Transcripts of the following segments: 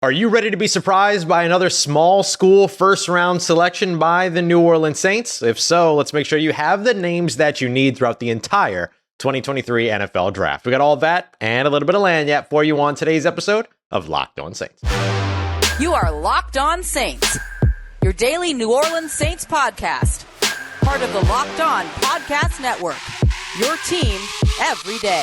Are you ready to be surprised by another small school first round selection by the New Orleans Saints? If so, let's make sure you have the names that you need throughout the entire 2023 NFL Draft. We got all that and a little bit of lagniappe for you on today's episode of Locked On Saints. You are Locked On Saints, your daily New Orleans Saints podcast. Part of the Locked On Podcast Network, your team every day.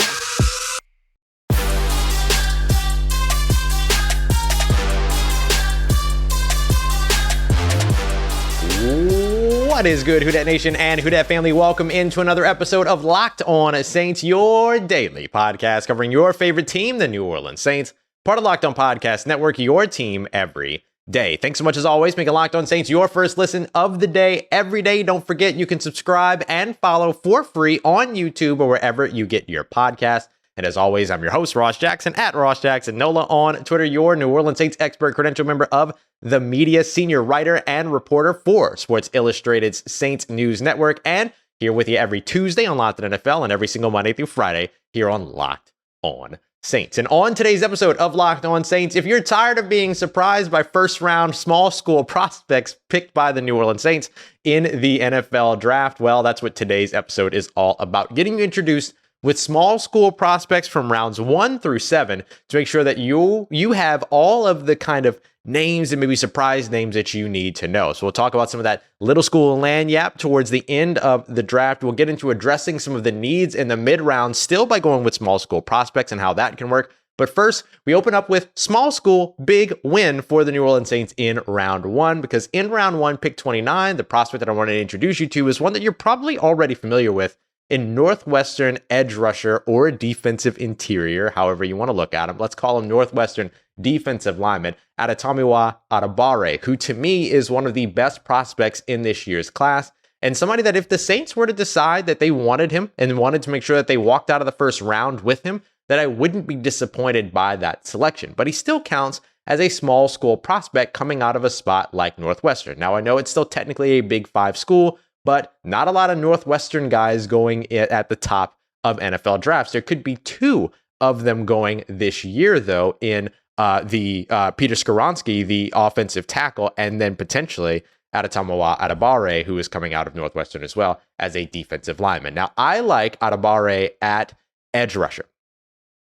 What is good, Who Dat Nation and Who Dat family? Welcome into another episode of Locked On Saints, your daily podcast covering your favorite team, the New Orleans Saints. Part of Locked On Podcast Network, your team every day. Thanks so much as always. Making Locked On Saints your first listen of the day every day. Don't forget you can subscribe and follow for free on YouTube or wherever you get your podcast. And as always, I'm your host, Ross Jackson, at Ross Jackson Nola on Twitter, your New Orleans Saints expert, credential member of the media, senior writer and reporter for Sports Illustrated's Saints News Network, and here with you every Tuesday on Locked On NFL and every single Monday through Friday here on Locked On Saints. And on today's episode of Locked On Saints, if you're tired of being surprised by first-round small school prospects picked by the New Orleans Saints in the NFL Draft, well, that's what today's episode is all about. Getting you introduced with small school prospects from rounds 1 through 7 to make sure that you have all of the kind of names and maybe surprise names that you need to know. So we'll talk about some of that little school lagniappe towards the end of the draft. We'll get into addressing some of the needs in the mid-round still by going with small school prospects and how that can work. But first, we open up with small school big win for the New Orleans Saints in round 1, because in round 1, pick 29, the prospect that I want to introduce you to is one that you're probably already familiar with in Northwestern edge rusher or defensive interior, however you want to look at him. Let's call him Northwestern defensive lineman, Adetomiwa Adebawore, who to me is one of the best prospects in this year's class, and somebody that if the Saints were to decide that they wanted him and wanted to make sure that they walked out of the first round with him, that I wouldn't be disappointed by that selection. But he still counts as a small school prospect coming out of a spot like Northwestern. Now, I know it's still technically a Big 5 school, but not a lot of Northwestern guys going at the top of NFL drafts. There could be 2 of them going this year, though, in the Peter Skoronski, the offensive tackle, and then potentially Adetomiwa Adebawore, who is coming out of Northwestern as well as a defensive lineman. Now, I like Adebawore at edge rusher.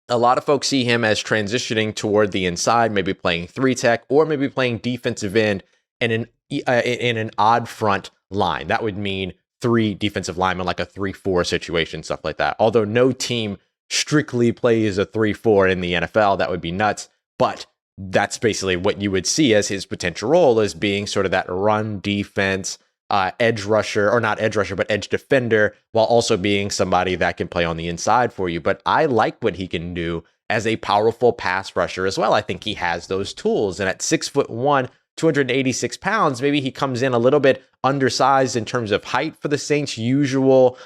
A lot of folks see him as transitioning toward the inside, maybe playing 3-tech or maybe playing defensive end in an odd front line. That would mean 3 defensive linemen, like a 3-4 situation, stuff like that. Although no team strictly plays a 3-4 in the NFL, that would be nuts. But that's basically what you would see as his potential role, as being sort of that run defense, edge rusher, or not edge rusher, but edge defender, while also being somebody that can play on the inside for you. But I like what he can do as a powerful pass rusher as well. I think he has those tools. And at 6'1", 286 pounds, maybe he comes in a little bit undersized in terms of height for the Saints' usual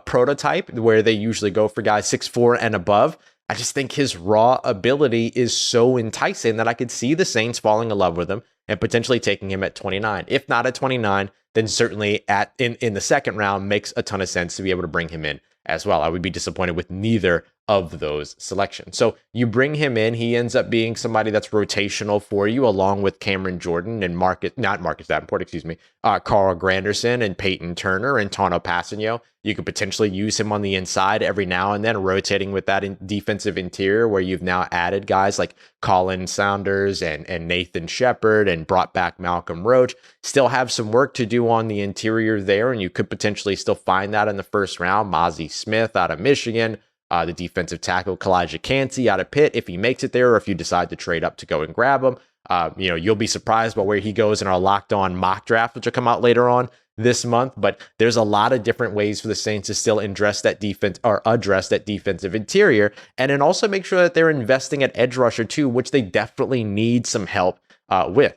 prototype, where they usually go for guys 6'4" and above. I just think his raw ability is so enticing that I could see the Saints falling in love with him and potentially taking him at 29. If not at 29, then certainly in the second round makes a ton of sense to be able to bring him in as well. I would be disappointed with neither of those selections. So you bring him in, he ends up being somebody that's rotational for you, along with Cameron Jordan and Davenport, Carl Granderson and Payton Turner and Tano Passanio. You could potentially use him on the inside every now and then, rotating with that defensive interior, where you've now added guys like Colin Saunders and Nathan Shepard and brought back Malcolm Roach. Still have some work to do on the interior there, and you could potentially still find that in the first round. Mozzie Smith out of Michigan, the defensive tackle Kalijah Cansey out of Pitt, if he makes it there, or if you decide to trade up to go and grab him. You'll be surprised by where he goes in our Locked On mock draft, which will come out later on this month. But there's a lot of different ways for the Saints to still address that defensive interior, and then also make sure that they're investing at edge rusher too, which they definitely need some help with.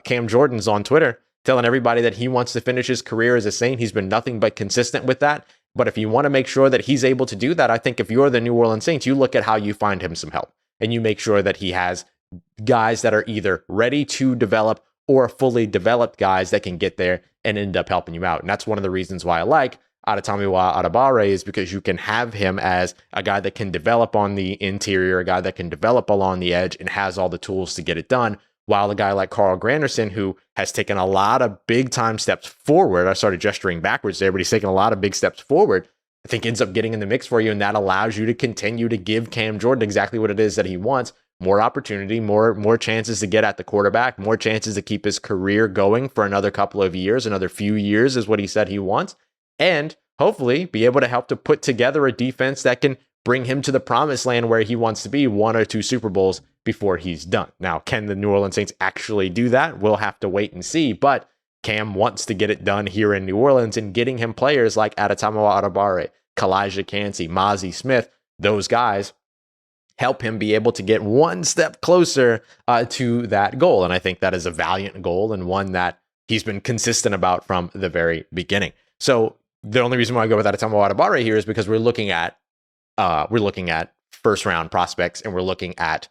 Cam Jordan's on Twitter telling everybody that he wants to finish his career as a Saint. He's been nothing but consistent with that. But if you want to make sure that he's able to do that, I think if you're the New Orleans Saints, you look at how you find him some help, and you make sure that he has guys that are either ready to develop or fully developed guys that can get there and end up helping you out. And that's one of the reasons why I like Adetomiwa Adebawore is because you can have him as a guy that can develop on the interior, a guy that can develop along the edge and has all the tools to get it done. While a guy like Carl Granderson, who has taken a lot of big time steps forward, I started gesturing backwards there, but he's taken a lot of big steps forward, I think ends up getting in the mix for you. And that allows you to continue to give Cam Jordan exactly what it is that he wants. More opportunity, more chances to get at the quarterback, more chances to keep his career going for another couple of years, another few years is what he said he wants. And hopefully be able to help to put together a defense that can bring him to the promised land where he wants to be, 1 or 2 Super Bowls before he's done. Now, can the New Orleans Saints actually do that? We'll have to wait and see, but Cam wants to get it done here in New Orleans, and getting him players like Adetomiwa Adebawore, Kalijah Kancey, Mozzie Smith, those guys help him be able to get one step closer to that goal. And I think that is a valiant goal and one that he's been consistent about from the very beginning. So the only reason why I go with Adetomiwa Adebawore here is because we're looking at first round prospects and we're looking at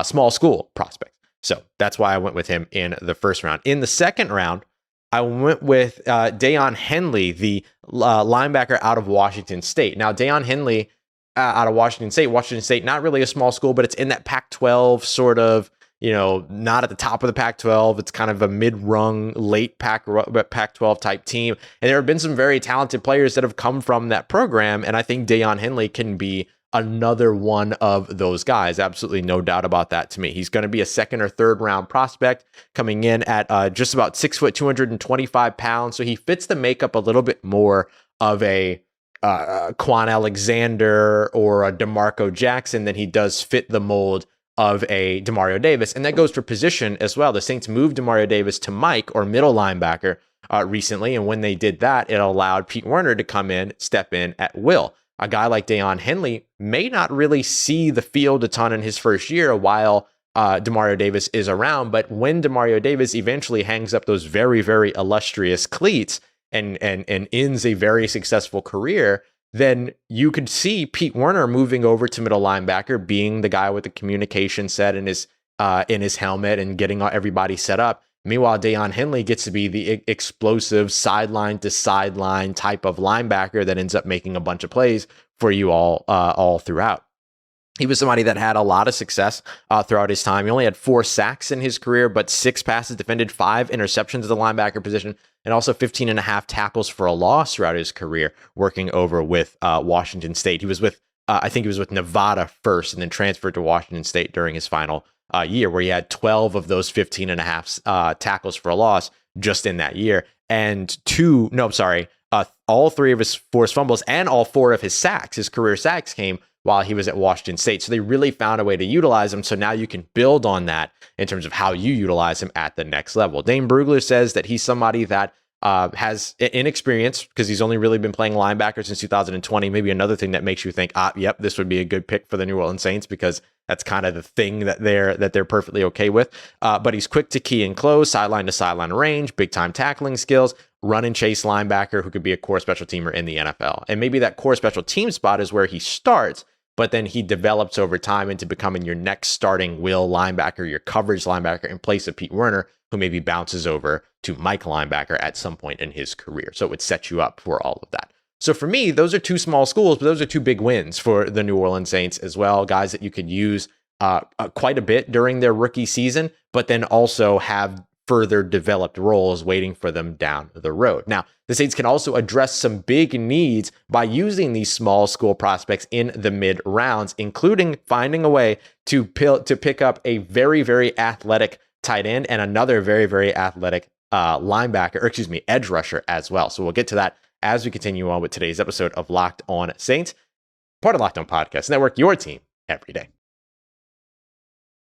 small school prospects. So that's why I went with him in the first round. In the second round, I went with Daiyan Henley, the linebacker out of Washington State. Now, Daiyan Henley out of Washington State, not really a small school, but it's in that Pac-12 sort of, not at the top of the Pac-12. It's kind of a mid-rung, late Pac-12 type team. And there have been some very talented players that have come from that program. And I think Daiyan Henley can be another one of those guys. Absolutely no doubt about that to me. He's going to be a second or third round prospect coming in at just about 6 foot, 225 pounds. So he fits the makeup a little bit more of a Quan Alexander or a DeMarco Jackson than he does fit the mold of a Demario Davis. And that goes for position as well. The Saints moved Demario Davis to Mike, or middle linebacker, recently. And when they did that, it allowed Pete Werner to come in, step in at will. A guy like Daiyan Henley may not really see the field a ton in his first year while Demario Davis is around. But when Demario Davis eventually hangs up those very, very illustrious cleats and ends a very successful career, then you could see Pete Werner moving over to middle linebacker, being the guy with the communication set in his helmet and getting everybody set up. Meanwhile, Daiyan Henley gets to be the explosive sideline to sideline type of linebacker that ends up making a bunch of plays for you all throughout. He was somebody that had a lot of success throughout his time. He only had 4 sacks in his career, but 6 passes defended, 5 interceptions at the linebacker position, and also 15 and a half tackles for a loss throughout his career, working over with Washington State. He was with, I think he was with Nevada first and then transferred to Washington State during his final year, where he had 12 of those 15 and a half tackles for a loss just in that year. And all 3 of his forced fumbles and all 4 of his sacks, his career sacks, came while he was at Washington State. So they really found a way to utilize him. So now you can build on that in terms of how you utilize him at the next level. Dane Brugler says that he's somebody that has inexperience because he's only really been playing linebacker since 2020. Maybe another thing that makes you think, yep, this would be a good pick for the New Orleans Saints because that's kind of the thing that they're perfectly okay with. But he's quick to key and close, sideline to sideline range, big time tackling skills, run and chase linebacker who could be a core special teamer in the NFL. And maybe that core special team spot is where he starts, but then he develops over time into becoming your next starting will linebacker, your coverage linebacker in place of Pete Werner, who maybe bounces over to Mike linebacker at some point in his career. So it would set you up for all of that. So for me, those are 2 small schools, but those are 2 big wins for the New Orleans Saints as well. Guys that you could use quite a bit during their rookie season, but then also have further developed roles waiting for them down the road. Now, the Saints can also address some big needs by using these small school prospects in the mid rounds, including finding a way to pick up a very, very athletic tight end and another very, very athletic edge rusher as well. So we'll get to that as we continue on with today's episode of Locked On Saints, part of Locked On Podcast Network, your team every day.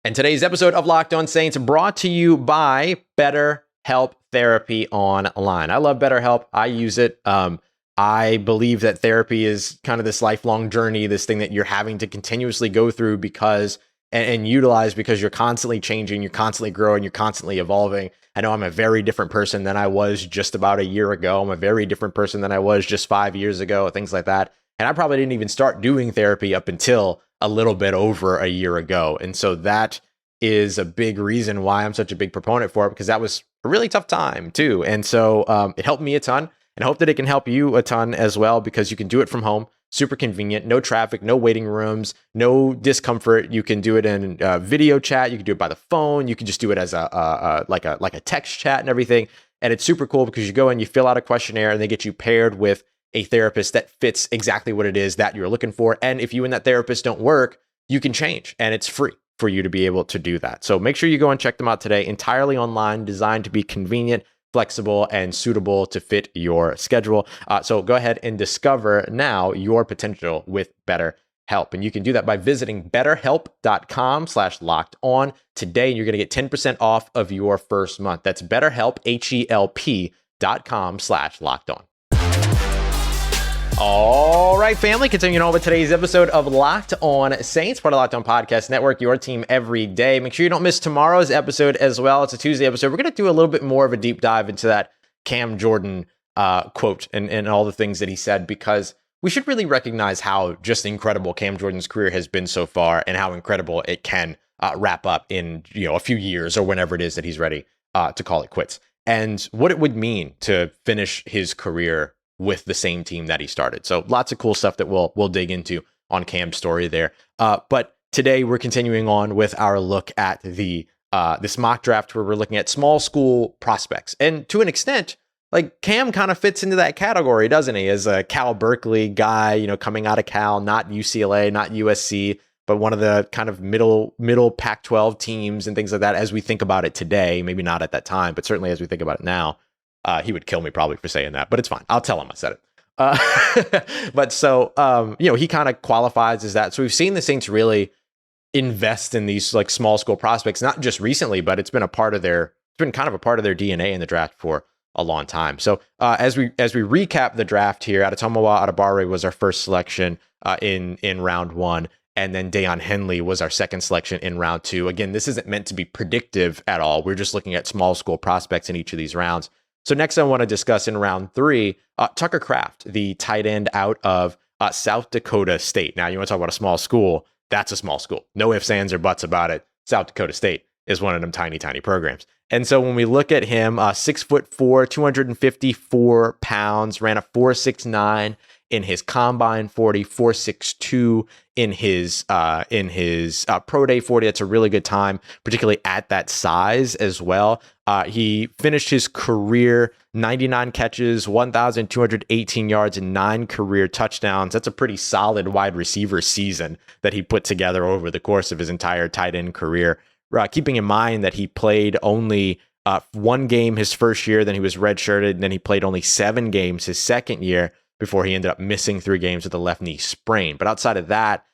And today's episode of Locked On Saints brought to you by BetterHelp Therapy Online. I love BetterHelp. I use it. I believe that therapy is kind of this lifelong journey, this thing that you're having to continuously go through because and utilize because you're constantly changing, you're constantly growing, you're constantly evolving. I know I'm a very different person than I was just about a year ago. I'm a very different person than I was just 5 years ago, things like that. And I probably didn't even start doing therapy up until a little bit over a year ago. And so that is a big reason why I'm such a big proponent for it, because that was a really tough time too. And so it helped me a ton. and I hope that it can help you a ton as well, because you can do it from home. Super convenient, no traffic, no waiting rooms, no discomfort. You can do it in video chat. You can do it by the phone. You can just do it as like a text chat and everything. And it's super cool because you go in, you fill out a questionnaire, and they get you paired with a therapist that fits exactly what it is that you're looking for. And if you and that therapist don't work, you can change, and it's free for you to be able to do that. So make sure you go and check them out today. Entirely online, designed to be convenient, flexible, and suitable to fit your schedule. So go ahead and discover now your potential with BetterHelp. And you can do that by visiting betterhelp.com/lockedon today. And you're going to get 10% off of your first month. That's BetterHelp, HELP.com/lockedon. All right, family, continuing on with today's episode of Locked On Saints, part of Locked On Podcast Network, your team every day. Make sure you don't miss tomorrow's episode as well. It's a Tuesday episode. We're going to do a little bit more of a deep dive into that Cam Jordan quote and all the things that he said, because we should really recognize how just incredible Cam Jordan's career has been so far, and how incredible it can wrap up in a few years or whenever it is that he's ready to call it quits, and what it would mean to finish his career with the same team that he started. So lots of cool stuff that we'll dig into on Cam's story there. But today we're continuing on with our look at the this mock draft, where we're looking at small school prospects. And to an extent, like, Cam kind of fits into that category, doesn't he? As a Cal Berkeley guy, coming out of Cal, not UCLA, not USC, but one of the kind of middle Pac-12 teams and things like that, as we think about it today. Maybe not at that time, but certainly as we think about it now. He would kill me probably for saying that, but it's fine. I'll tell him I said it. But so, he kind of qualifies as that. So we've seen the Saints really invest in these like small school prospects, not just recently, but it's been kind of a part of their DNA in the draft for a long time. So as we recap the draft here, Adetomiwa Adebawore was our first selection in round 1. And then Daiyan Henley was our second selection in round 2. Again, this isn't meant to be predictive at all. We're just looking at small school prospects in each of these rounds. So next I want to discuss in round 3, Tucker Kraft, the tight end out of South Dakota State. Now, you want to talk about a small school? That's a small school. No ifs, ands, or buts about it. South Dakota State is one of them tiny, tiny programs. And so when we look at him, 6'4", 254 pounds, ran a 4.69 in his combine 40, 4.62 in his pro day 40. That's a really good time, particularly at that size as well. He finished his career 99 catches, 1,218 yards, and 9 career touchdowns. That's a pretty solid wide receiver season that he put together over the course of his entire tight end career. Keeping in mind that he played only 1 game his first year, then he was redshirted, and then he played only 7 games his second year before he ended up missing 3 games with a left knee sprain. But outside of that,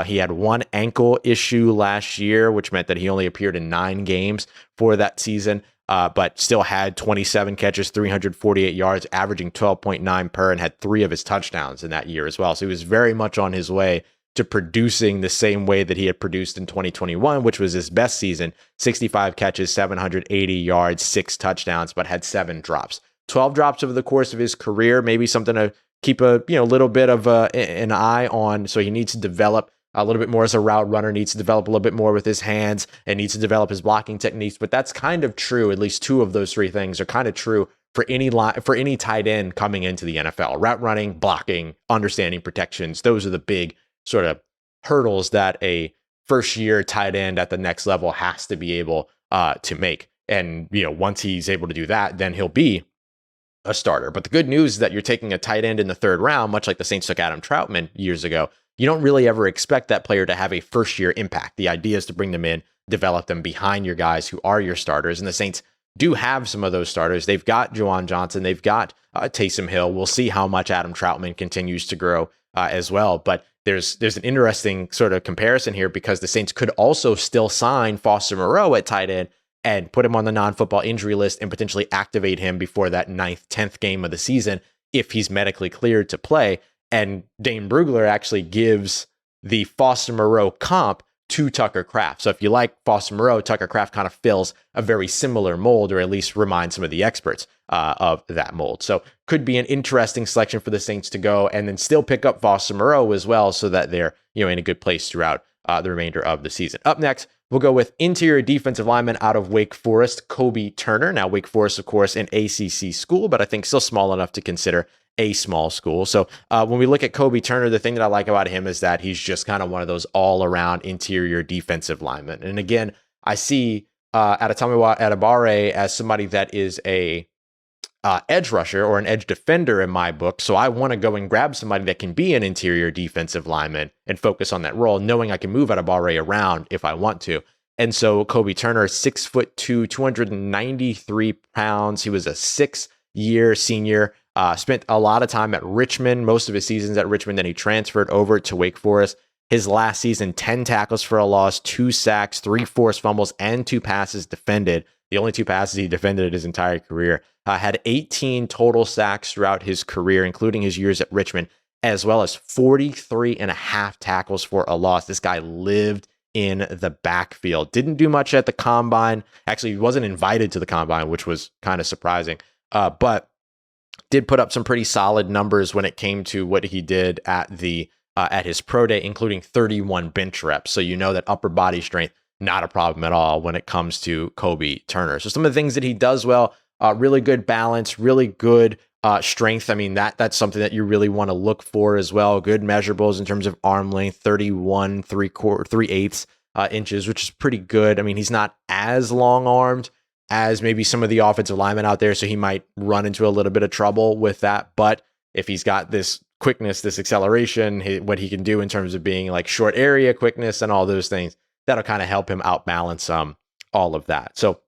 he had 1 ankle issue last year, which meant that he only appeared in 9 games for that season, but still had 27 catches, 348 yards, averaging 12.9 per, and had 3 of his touchdowns in that year as well. So he was very much on his way to producing the same way that he had produced in 2021, which was his best season: 65 catches, 780 yards, 6 touchdowns, but had 7 drops. 12 drops over the course of his career, maybe something to keep a little bit of an eye on. So he needs to develop a little bit more as a route runner, needs to develop a little bit more with his hands, and needs to develop his blocking techniques. But that's kind of true. At least 2 of those 3 things are kind of true for any tight end coming into the NFL. Route running, blocking, understanding protections. Those are the big sort of hurdles that a first-year tight end at the next level has to be able to make. And once he's able to do that, then he'll be a starter. But the good news is that you're taking a tight end in the 3rd round, much like the Saints took Adam Troutman years ago. You don't really ever expect that player to have a first-year impact. The idea is to bring them in, develop them behind your guys who are your starters. And the Saints do have some of those starters. They've got Juwan Johnson. They've got Taysom Hill. We'll see how much Adam Troutman continues to grow as well. But there's an interesting sort of comparison here, because the Saints could also still sign Foster Moreau at tight end and put him on the non-football injury list and potentially activate him before that 9th, 10th game of the season if he's medically cleared to play. And Dane Brugler actually gives the Foster Moreau comp to Tucker Kraft. So if you like Foster Moreau, Tucker Kraft kind of fills a very similar mold, or at least reminds some of the experts of that mold. So could be an interesting selection for the Saints to go and then still pick up Foster Moreau as well, so that they're in a good place throughout the remainder of the season. Up next, we'll go with interior defensive lineman out of Wake Forest, Payton Turner. Now, Wake Forest, of course, an ACC school, but I think still small enough to consider a small school. So when we look at Payton Turner, the thing that I like about him is that he's just kind of one of those all-around interior defensive linemen. And again, I see Adetomiwa Adebawore as somebody that is a edge rusher or an edge defender in my book. So I want to go and grab somebody that can be an interior defensive lineman and focus on that role, knowing I can move Adebawore around if I want to. And so Payton Turner, 6'2", 293 pounds. He was a 6-year senior. Spent a lot of time at Richmond, most of his seasons at Richmond. Then he transferred over to Wake Forest. His last season, 10 tackles for a loss, 2 sacks, 3 forced fumbles, and 2 passes defended. The only 2 passes he defended his entire career. Had 18 total sacks throughout his career, including his years at Richmond, as well as 43 and a half tackles for a loss. This guy lived in the backfield. Didn't do much at the combine. Actually, he wasn't invited to the combine, which was kind of surprising. But did put up some pretty solid numbers when it came to what he did at his pro day, including 31 bench reps. So you know that upper body strength, not a problem at all when it comes to Payton Turner. So some of the things that he does well, really good balance, really good strength. I mean, that's something that you really want to look for as well. Good measurables in terms of arm length, 31 3/8 inches, which is pretty good. I mean, he's not as long armed as maybe some of the offensive linemen out there, so he might run into a little bit of trouble with that. But if he's got this quickness, this acceleration, what he can do in terms of being like short area quickness and all those things, that'll kind of help him outbalance all of that. So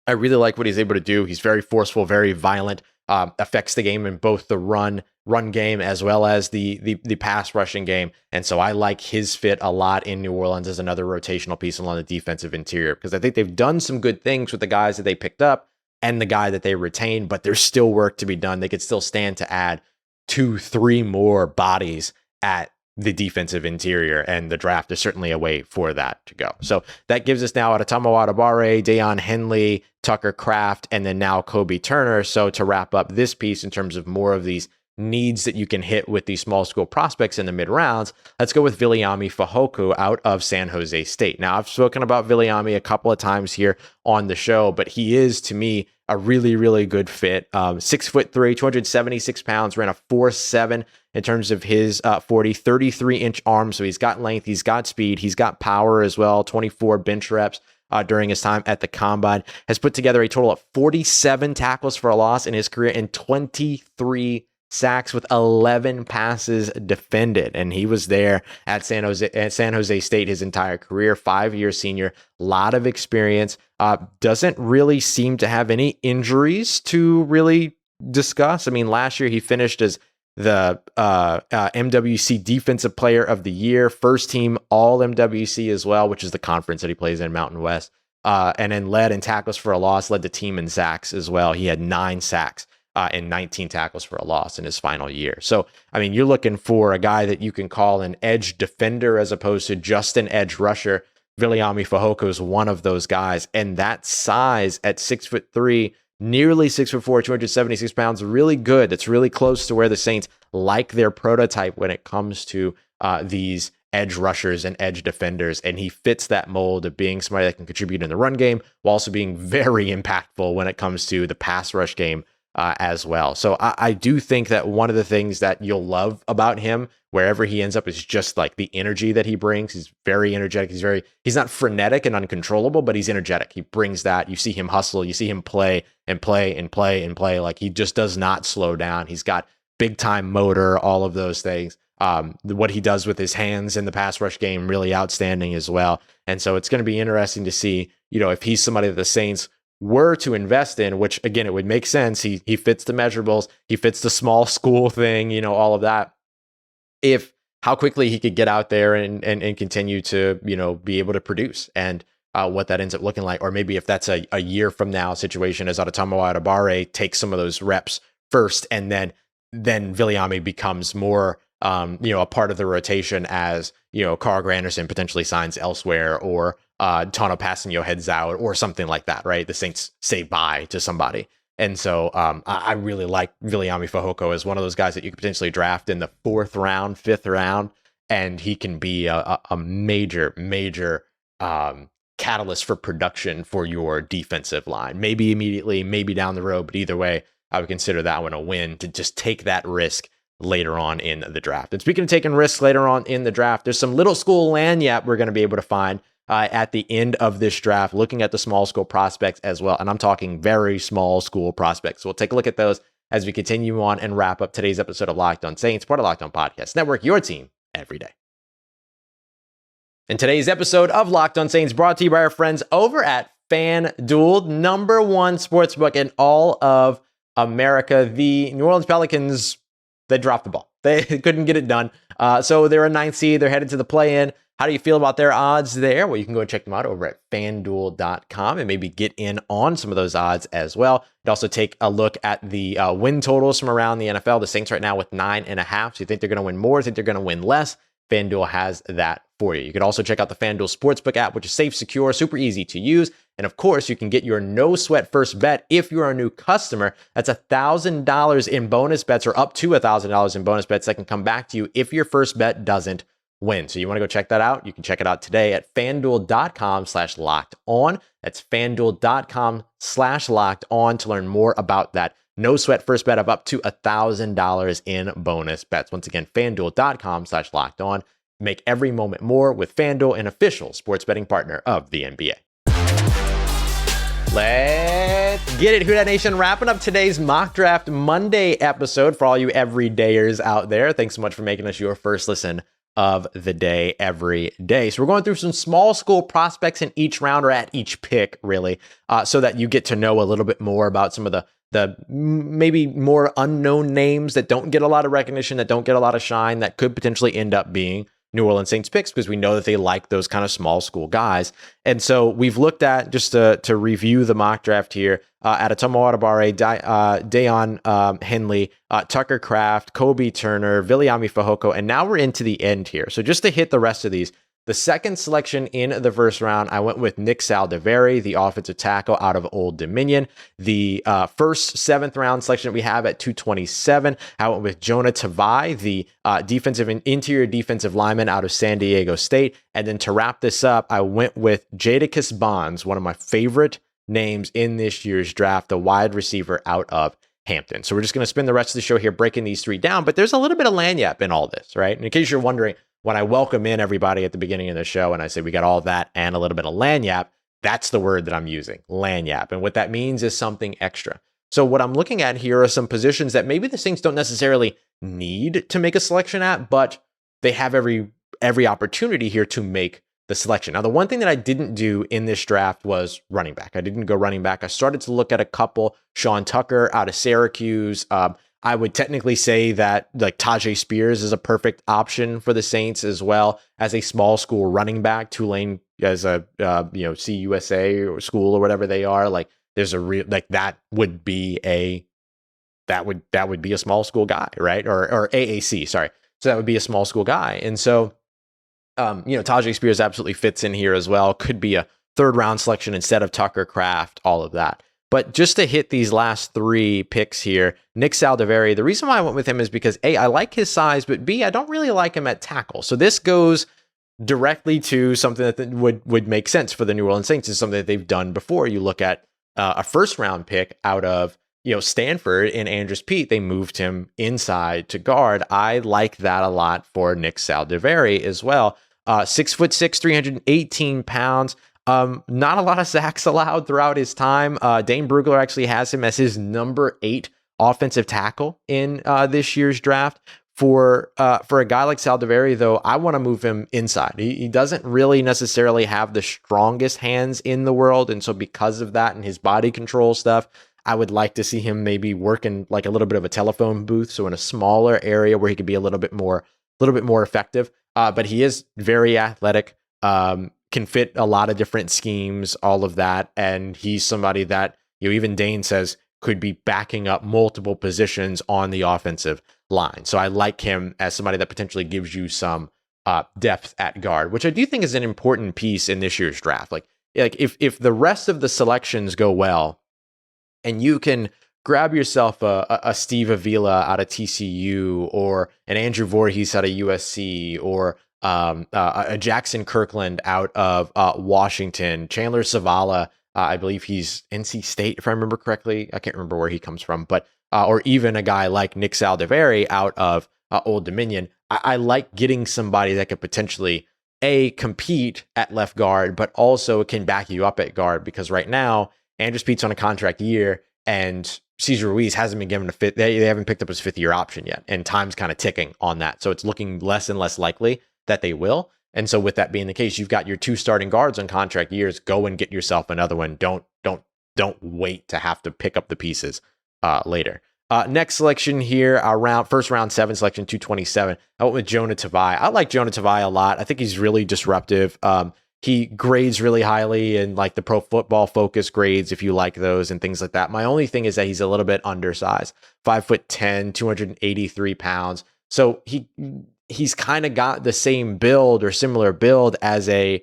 I really like what he's able to do. He's very forceful, very violent, affects the game in both the run game as well as the pass rushing game. And so I like his fit a lot in New Orleans as another rotational piece along the defensive interior, because I think they've done some good things with the guys that they picked up and the guy that they retained, but there's still work to be done. They could still stand to add 2-3 more bodies at the defensive interior, and the draft is certainly a way for that to go. So that gives us now Adetomiwa Adebawore, Daiyan, Henley, Tucker Kraft, and then now Payton Turner. So to wrap up this piece in terms of more of these needs that you can hit with these small school prospects in the mid rounds, let's go with Viliami Fehoko out of San Jose State. Now, I've spoken about Viliami a couple of times here on the show, but he is, to me, a really, really good fit. 6'3", 276 pounds, ran a 4.7 in terms of his 33-inch arm. So he's got length, he's got speed, he's got power as well. 24 bench reps during his time at the combine. Has put together a total of 47 tackles for a loss in his career and 23 sacks with 11 passes defended. And he was there at San Jose State his entire career, 5-year senior, lot of experience. Doesn't really seem to have any injuries to really discuss. I mean, last year he finished as the MWC Defensive Player of the Year, first team All MWC as well, which is the conference that he plays in, Mountain West. And then led in tackles for a loss, led the team in sacks as well. He had 9 sacks and 19 tackles for a loss in his final year. So, I mean, you're looking for a guy that you can call an edge defender as opposed to just an edge rusher. Viliami Fehoko is one of those guys. And that size at 6'3", nearly 6'4", 276 pounds, really good. That's really close to where the Saints like their prototype when it comes to these edge rushers and edge defenders. And he fits that mold of being somebody that can contribute in the run game while also being very impactful when it comes to the pass rush game as well. So I do think that one of the things that you'll love about him, wherever he ends up, is just like the energy that he brings. He's very energetic. He's not frenetic and uncontrollable, but he's energetic. He brings that. You see him hustle. You see him play and play and play and play. Like, he just does not slow down. He's got big time motor, all of those things. What he does with his hands in the pass rush game, really outstanding as well. And so it's going to be interesting to see, if he's somebody that the Saints were to invest in, which again, it would make sense. He fits the measurables, he fits the small school thing, all of that. How quickly he could get out there and continue to, be able to produce, and what that ends up looking like. Or maybe if that's a year from now situation, as Adetomiwa Adebawore takes some of those reps first, and then Viliami becomes more a part of the rotation as, Carl Granderson potentially signs elsewhere, or Tano Passanio heads out, or something like that, right? The Saints say bye to somebody. And so I really like Viliami Fehoko as one of those guys that you could potentially draft in the 4th round, 5th round, and he can be a major catalyst for production for your defensive line. Maybe immediately, maybe down the road, but either way, I would consider that one a win to just take that risk later on in the draft. And speaking of taking risks later on in the draft, there's some little school lagniappe we're going to be able to find at the end of this draft, looking at the small school prospects as well. And I'm talking very small school prospects. So we'll take a look at those as we continue on and wrap up today's episode of Locked On Saints, part of Locked On Podcast Network, your team every day. And today's episode of Locked On Saints brought to you by our friends over at FanDuel, #1 sportsbook in all of America. The New Orleans Pelicans, they dropped the ball. They couldn't get it done. So they're a 9th seed. They're headed to the play-in. How do you feel about their odds there? Well, you can go and check them out over at FanDuel.com and maybe get in on some of those odds as well. And also take a look at the win totals from around the NFL. The Saints right now with 9.5. So you think they're going to win more? Think they're going to win less? FanDuel has that for you. You can also check out the FanDuel Sportsbook app, which is safe, secure, super easy to use. And of course, you can get your no sweat first bet if you're a new customer. That's $1,000 in bonus bets, or up to $1,000 in bonus bets that can come back to you if your first bet doesn't win. So you want to go check that out? You can check it out today at FanDuel.com/lockedon. That's FanDuel.com/lockedon to learn more about that no sweat first bet of up to $1,000 in bonus bets. Once again, FanDuel.com/lockedon. Make every moment more with FanDuel, an official sports betting partner of the NBA. Let's get it, Who Dat Nation. Wrapping up today's Mock Draft Monday episode for all you everydayers out there. Thanks so much for making us your first listen of the day every day. So we're going through some small school prospects in each round, or at each pick, really, so that you get to know a little bit more about some of the maybe more unknown names that don't get a lot of recognition, that don't get a lot of shine, that could potentially end up being New Orleans Saints picks, because we know that they like those kind of small school guys. And so we've looked at, just to review the mock draft here, Adetomiwa Adebawore, Daiyan, Henley, Tucker Kraft, Turner, Viliami Fehoko, and now we're into the end here. So just to hit the rest of these, the second selection in the first round, I went with Nick Saldiveri, the offensive tackle out of Old Dominion. The first 7th round selection that we have at 227, I went with Jonah Tavai, the interior defensive lineman out of San Diego State. And then to wrap this up, I went with Jadakiss Bonds, one of my favorite names in this year's draft, the wide receiver out of Hampton. So we're just going to spend the rest of the show here breaking these three down, but there's a little bit of lagniappe in all this, right? And in case you're wondering, when I welcome in everybody at the beginning of the show and I say we got all that and a little bit of lagniappe, that's the word that I'm using, lagniappe. And what that means is something extra. So what I'm looking at here are some positions that maybe the Saints don't necessarily need to make a selection at, but they have every opportunity here to make the selection. Now, the one thing that I didn't do in this draft was running back. I didn't go running back. I started to look at a couple. Sean Tucker out of Syracuse. I would technically say that like Tajay Spears is a perfect option for the Saints as well as a small school running back. Tulane as a CUSA or school or whatever they are. Like there's a real that would be a small school guy, right? Or AAC, sorry. So that would be a small school guy, and so Tajay Spears absolutely fits in here as well. Could be a 3rd round selection instead of Tucker Kraft, all of that. But just to hit these last 3 picks here, Nick Saldiveri, the reason why I went with him is because A, I like his size, but B, I don't really like him at tackle. So this goes directly to something that would make sense for the New Orleans Saints. It's something that they've done before. You look at a 1st round pick out of Stanford in Andrus Peat, they moved him inside to guard. I like that a lot for Nick Saldiveri as well. 6'6", 318 pounds. Not a lot of sacks allowed throughout his time. Dane Brugler actually has him as his number 8 offensive tackle in this year's draft. For a guy like Saldiveri, though, I want to move him inside. He doesn't really necessarily have the strongest hands in the world, and so because of that and his body control stuff, I would like to see him maybe work in like a little bit of a telephone booth, so in a smaller area where he could be a little bit more effective. But he is very athletic. Can fit a lot of different schemes, all of that. And he's somebody that, even Dane says could be backing up multiple positions on the offensive line. So I like him as somebody that potentially gives you some depth at guard, which I do think is an important piece in this year's draft. Like if the rest of the selections go well and you can grab yourself a Steve Avila out of TCU or an Andrew Voorhees out of USC or a Jackson Kirkland out of Washington, Chandler Zavala. I believe he's NC State, if I remember correctly. I can't remember where he comes from, but or even a guy like Nick Saldiveri out of Old Dominion. I like getting somebody that could potentially compete at left guard, but also can back you up at guard, because right now Andrus Pete's on a contract year and Cesar Ruiz hasn't been given a fifth. They haven't picked up his 5th-year option yet, and time's kind of ticking on that. So it's looking less and less likely that they will. And so with that being the case, you've got your 2 starting guards on contract years. Go and get yourself another one. Don't wait to have to pick up the pieces later. Next selection here, our first round 7 selection, 227. I went with Jonah Tavai. I like Jonah Tavai a lot. I think he's really disruptive. He grades really highly in like the Pro Football Focus grades, if you like those and things like that. My only thing is that he's a little bit undersized, 5'10", 283 pounds. So he's kind of got the same build or similar build as a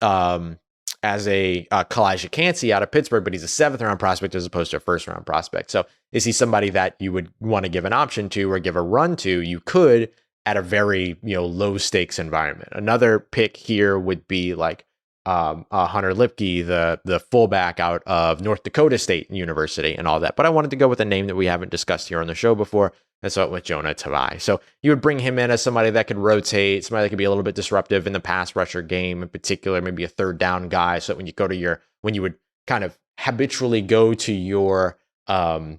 Kalijah Cansey out of Pittsburgh, but he's a 7th-round prospect as opposed to a 1st-round prospect. So is he somebody that you would want to give an option to or give a run to? You could, at a very low stakes environment. Another pick here would be like Hunter Lipke, the fullback out of North Dakota State University and all that. But I wanted to go with a name that we haven't discussed here on the show before. And so with Jonah Tavai. So you would bring him in as somebody that could rotate, somebody that could be a little bit disruptive in the pass rusher game in particular, maybe a 3rd down guy. So when you would kind of habitually go to your NASCAR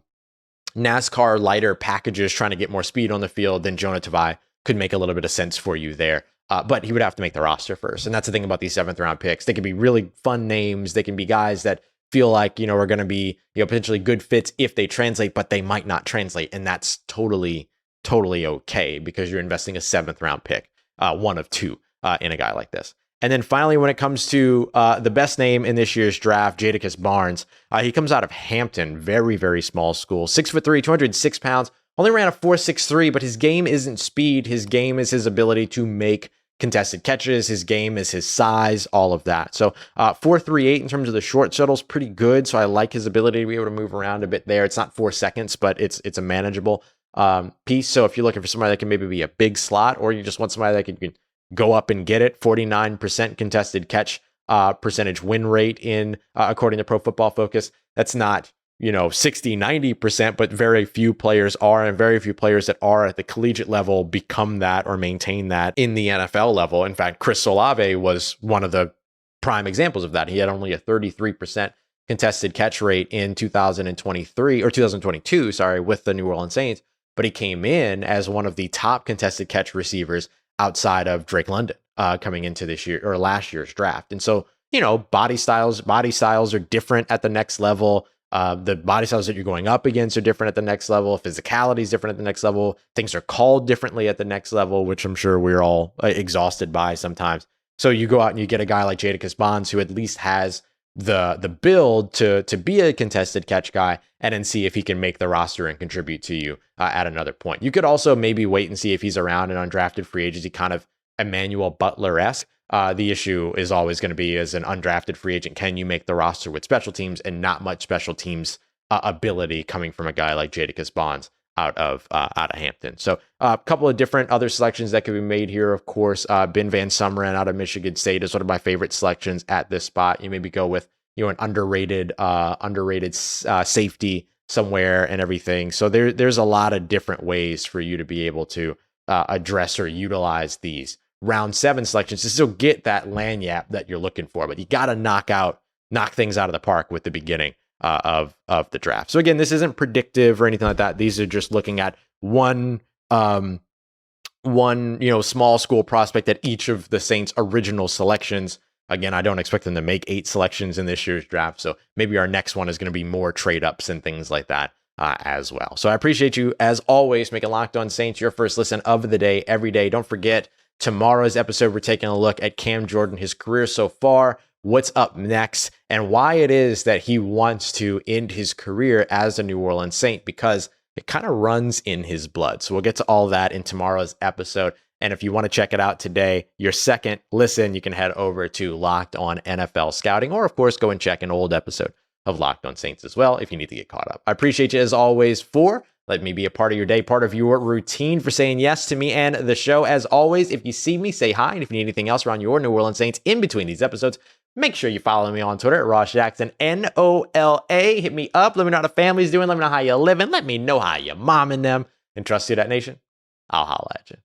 lighter packages trying to get more speed on the field, then Jonah Tavai could make a little bit of sense for you there. But he would have to make the roster first. And that's the thing about these 7th-round picks. They can be really fun names. They can be guys that feel like, are going to be, potentially good fits if they translate, but they might not translate. And that's totally okay, because you're investing a 7th-round pick, one of 2 in a guy like this. And then finally, when it comes to the best name in this year's draft, Jadakiss Barnes, he comes out of Hampton, very, very small school, 6'3", 206 pounds, only ran a 4.63, but his game isn't speed. His game is his ability to make contested catches. His game is his size, all of that. So 4.38 in terms of the short shuttle is pretty good. So I like his ability to be able to move around a bit there. It's not 4 seconds, but it's a manageable piece. So if you're looking for somebody that can maybe be a big slot, or you just want somebody that can go up and get it, 49% contested catch percentage win rate in according to Pro Football Focus. That's not 60-90%, but very few players are, and very few players that are at the collegiate level become that or maintain that in the NFL level. In fact, Chris Olave was one of the prime examples of that. He had only a 33% contested catch rate in 2022, with the New Orleans Saints, but he came in as one of the top contested catch receivers outside of Drake London coming into this year or last year's draft. And so, body styles are different at the next level. The body styles that you're going up against are different at the next level. Physicality is different at the next level. Things are called differently at the next level, which I'm sure we're all exhausted by sometimes. So you go out and you get a guy like Jadakiss Barnes, who at least has the build to be a contested catch guy, and then see if he can make the roster and contribute to you at another point. You could also maybe wait and see if he's around an undrafted free agency, kind of Emmanuel Butler-esque. The issue is always going to be, as an undrafted free agent, can you make the roster with special teams, and not much special teams ability coming from a guy like Jadakiss Barnes out of Hampton. So a couple of different other selections that could be made here. Of course, Ben Van Sumeren out of Michigan State is one of my favorite selections at this spot. You maybe go with an underrated safety somewhere and everything. So there's a lot of different ways for you to be able to address or utilize these round 7 selections to still get that lagniappe that you're looking for. But you got to knock things out of the park with the beginning of the draft. So again, this isn't predictive or anything like that. These are just looking at one small school prospect at each of the Saints' original selections. Again, I don't expect them to make 8 selections in this year's draft. So maybe our next one is going to be more trade ups and things like that as well. So I appreciate you, as always, making Locked On Saints your first listen of the day every day. Don't forget, tomorrow's episode, we're taking a look at Cam Jordan, his career so far, what's up next, and why it is that he wants to end his career as a New Orleans Saint, because it kind of runs in his blood. So we'll get to all that in tomorrow's episode. And if you want to check it out today, your second listen, you can head over to Locked On NFL Scouting, or of course, go and check an old episode of Locked On Saints as well if you need to get caught up. I appreciate you as always for Let me be a part of your day, part of your routine, for saying yes to me and the show. As always, if you see me, say hi. And if you need anything else around your New Orleans Saints in between these episodes, make sure you follow me on Twitter at Ross Jackson, NOLA. Hit me up. Let me know how the family's doing. Let me know how you're living. Let me know how you're momming them. And trust you, that nation. I'll holla at you.